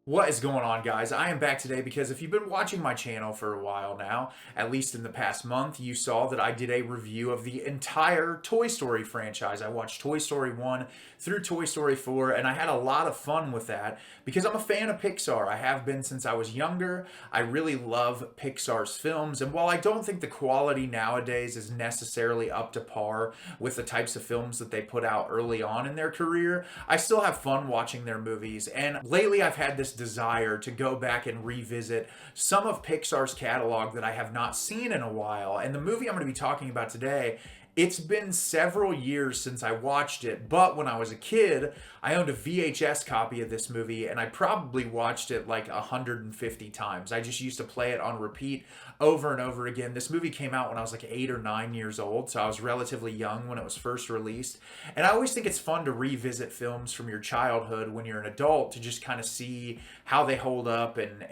What is going on, guys? I am back today because if you've been watching my channel for a while now, at least in the past month, you saw that I did a review of the entire Toy Story franchise. I watched Toy Story 1 through Toy Story 4, and I had a lot of fun with that because I'm a fan of Pixar. I have been since I was younger. I really love Pixar's films, and while I don't think the quality nowadays is necessarily up to par with the types of films that they put out early on in their career, I still have fun watching their movies. And lately, I've had this desire to go back and revisit some of Pixar's catalog that I have not seen in a while. And the movie I'm going to be talking about today, it's been several years since I watched it, but when I was a kid, I owned a VHS copy of this movie and I probably watched it like 150 times. I just used to play it on repeat over and over again. This movie came out when I was like 8 or 9 years old, so I was relatively young when it was first released. And I always think it's fun to revisit films from your childhood when you're an adult to just kind of see how they hold up and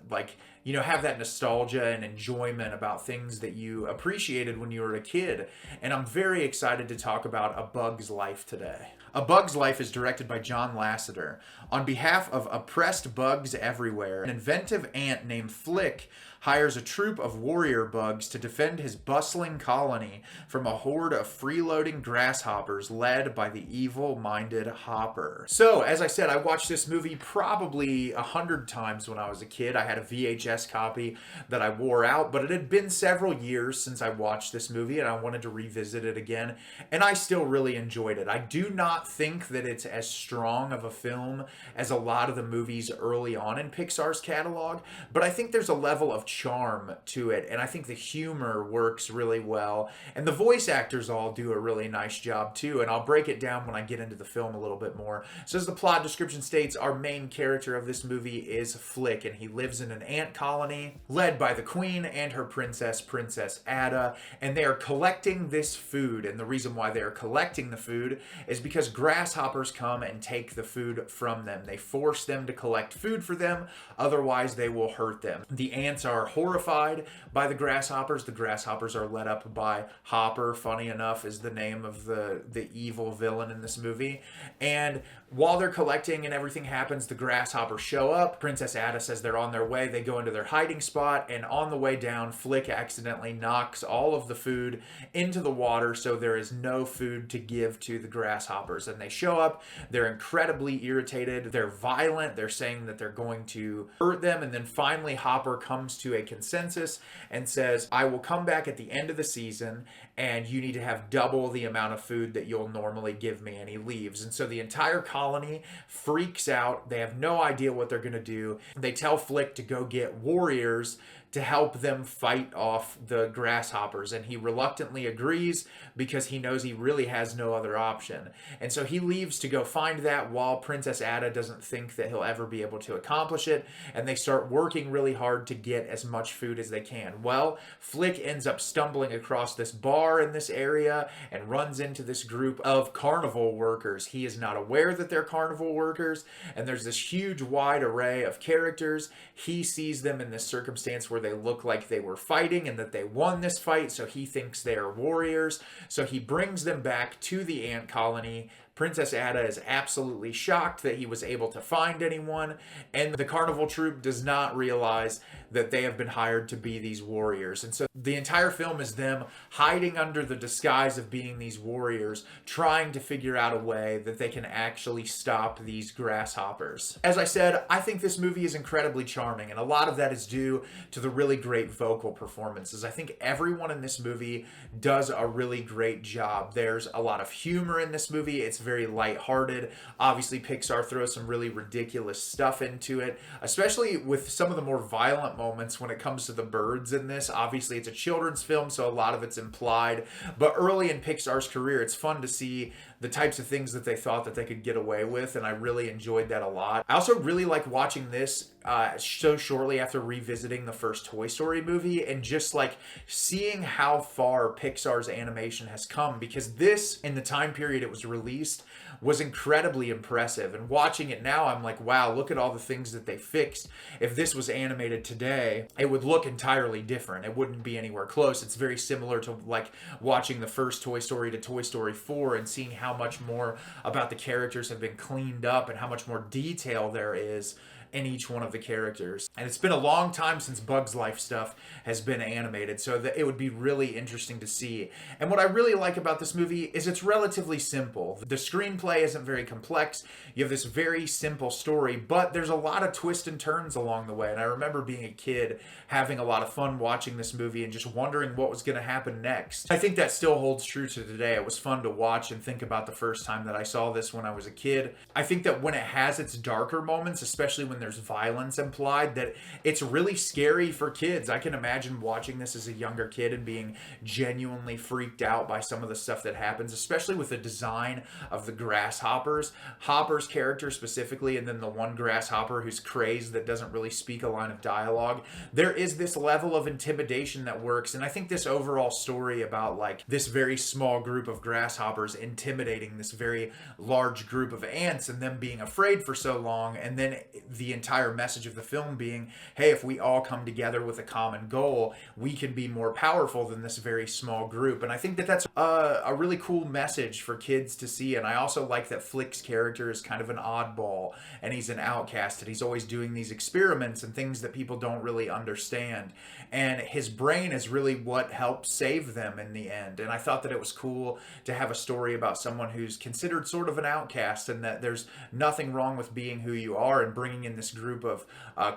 like, you know, have that nostalgia and enjoyment about things that you appreciated when you were a kid. And I'm very excited to talk about A Bug's Life today. A Bug's Life is directed by John Lasseter. On behalf of oppressed bugs everywhere, an inventive ant named Flik hires a troop of warrior bugs to defend his bustling colony from a horde of freeloading grasshoppers led by the evil-minded Hopper. So, as I said, I watched this movie probably 100 times when I was a kid. I had a VHS copy that I wore out, but it had been several years since I watched this movie and I wanted to revisit it again, and I still really enjoyed it. I do not think that it's as strong of a film as a lot of the movies early on in Pixar's catalog, but I think there's a level of charm to it, and I think the humor works really well, and the voice actors all do a really nice job too, and I'll break it down when I get into the film a little bit more. So as the plot description states, our main character of this movie is Flik, and he lives in an ant colony led by the queen and her princess, Princess Ada, and they are collecting this food, and the reason why they are collecting the food is because grasshoppers come and take the food from them. They force them to collect food for them, otherwise they will hurt them. The ants are horrified by the grasshoppers. The grasshoppers are led up by Hopper, funny enough, is the name of the evil villain in this movie. And while they're collecting and everything happens, the grasshoppers show up. Princess Ada says they're on their way. They go into their hiding spot, and on the way down, Flik accidentally knocks all of the food into the water, so there is no food to give to the grasshoppers. And they show up. They're incredibly irritated. They're violent. They're saying that they're going to hurt them, and then finally Hopper comes to a consensus and says, I will come back at the end of the season and you need to have double the amount of food that you'll normally give me. And he leaves. And so the entire colony freaks out. They have no idea what they're going to do. They tell Flik to go get warriors to help them fight off the grasshoppers, and he reluctantly agrees because he knows he really has no other option. And so he leaves to go find that while Princess Ada doesn't think that he'll ever be able to accomplish it, and they start working really hard to get as much food as they can. Well, Flik ends up stumbling across this bar in this area and runs into this group of carnival workers. He is not aware that they're carnival workers, and there's this huge wide array of characters. He sees them in this circumstance where they look like they were fighting and that they won this fight, so he thinks they are warriors. So he brings them back to the ant colony. Princess Ada is absolutely shocked that he was able to find anyone, and the carnival troupe does not realize that they have been hired to be these warriors. And so the entire film is them hiding under the disguise of being these warriors, trying to figure out a way that they can actually stop these grasshoppers. As I said, I think this movie is incredibly charming, and a lot of that is due to the really great vocal performances. I think everyone in this movie does a really great job. There's a lot of humor in this movie. It's very lighthearted. Obviously, Pixar throws some really ridiculous stuff into it, especially with some of the more violent moments when it comes to the birds in this. Obviously, it's a children's film, so a lot of it's implied. But early in Pixar's career, it's fun to see the types of things that they thought that they could get away with, and I really enjoyed that a lot. I also really like watching this so shortly after revisiting the first Toy Story movie and just like seeing how far Pixar's animation has come, because this, in the time period it was released, was incredibly impressive. And watching it now, I'm like, wow, look at all the things that they fixed. If this was animated today, it would look entirely different. It wouldn't be anywhere close. It's very similar to like watching the first Toy Story to Toy Story 4 and seeing how much more about the characters have been cleaned up and how much more detail there is in each one of the characters. And it's been a long time since Bugs Life stuff has been animated, so that it would be really interesting to see. And what I really like about this movie is it's relatively simple. The screenplay isn't very complex. You have this very simple story, but there's a lot of twists and turns along the way. And I remember being a kid having a lot of fun watching this movie and just wondering what was going to happen next. I think that still holds true to today. It was fun to watch and think about the first time that I saw this when I was a kid. I think that when it has its darker moments, especially when there's violence implied, that it's really scary for kids. I can imagine watching this as a younger kid and being genuinely freaked out by some of the stuff that happens, especially with the design of the grasshoppers. Hopper's character specifically, and then the one grasshopper who's crazed that doesn't really speak a line of dialogue. There is this level of intimidation that works, and I think this overall story about like this very small group of grasshoppers intimidating this very large group of ants and them being afraid for so long, and then the entire message of the film being, hey, if we all come together with a common goal, we can be more powerful than this very small group. And I think that that's a really cool message for kids to see. And I also like that Flik's character is kind of an oddball, and he's an outcast, and he's always doing these experiments and things that people don't really understand. And his brain is really what helps save them in the end. And I thought that it was cool to have a story about someone who's considered sort of an outcast, and that there's nothing wrong with being who you are, and bringing in this group of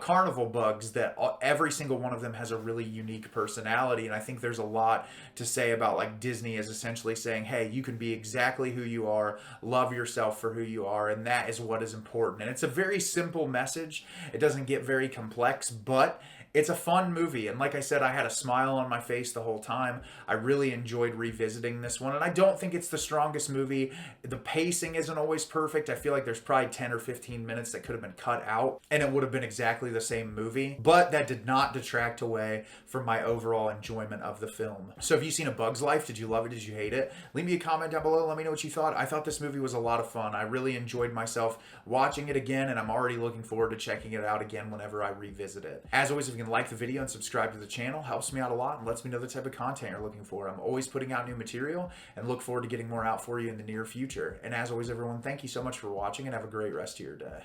carnival bugs that every single one of them has a really unique personality. And I think there's a lot to say about like Disney is essentially saying, hey, you can be exactly who you are, love yourself for who you are, and that is what is important. And it's a very simple message. It doesn't get very complex, but it's a fun movie. And like I said, I had a smile on my face the whole time. I really enjoyed revisiting this one. And I don't think it's the strongest movie. The pacing isn't always perfect. I feel like there's probably 10 or 15 minutes that could have been cut out, and it would have been exactly the same movie. But that did not detract away from my overall enjoyment of the film. So have you seen A Bug's Life? Did you love it? Did you hate it? Leave me a comment down below. Let me know what you thought. I thought this movie was a lot of fun. I really enjoyed myself watching it again, and I'm already looking forward to checking it out again whenever I revisit it. As always, if you can like the video and subscribe to the channel, helps me out a lot and lets me know the type of content you're looking for. I'm always putting out new material and look forward to getting more out for you in the near future. And as always, everyone, thank you so much for watching, and have a great rest of your day.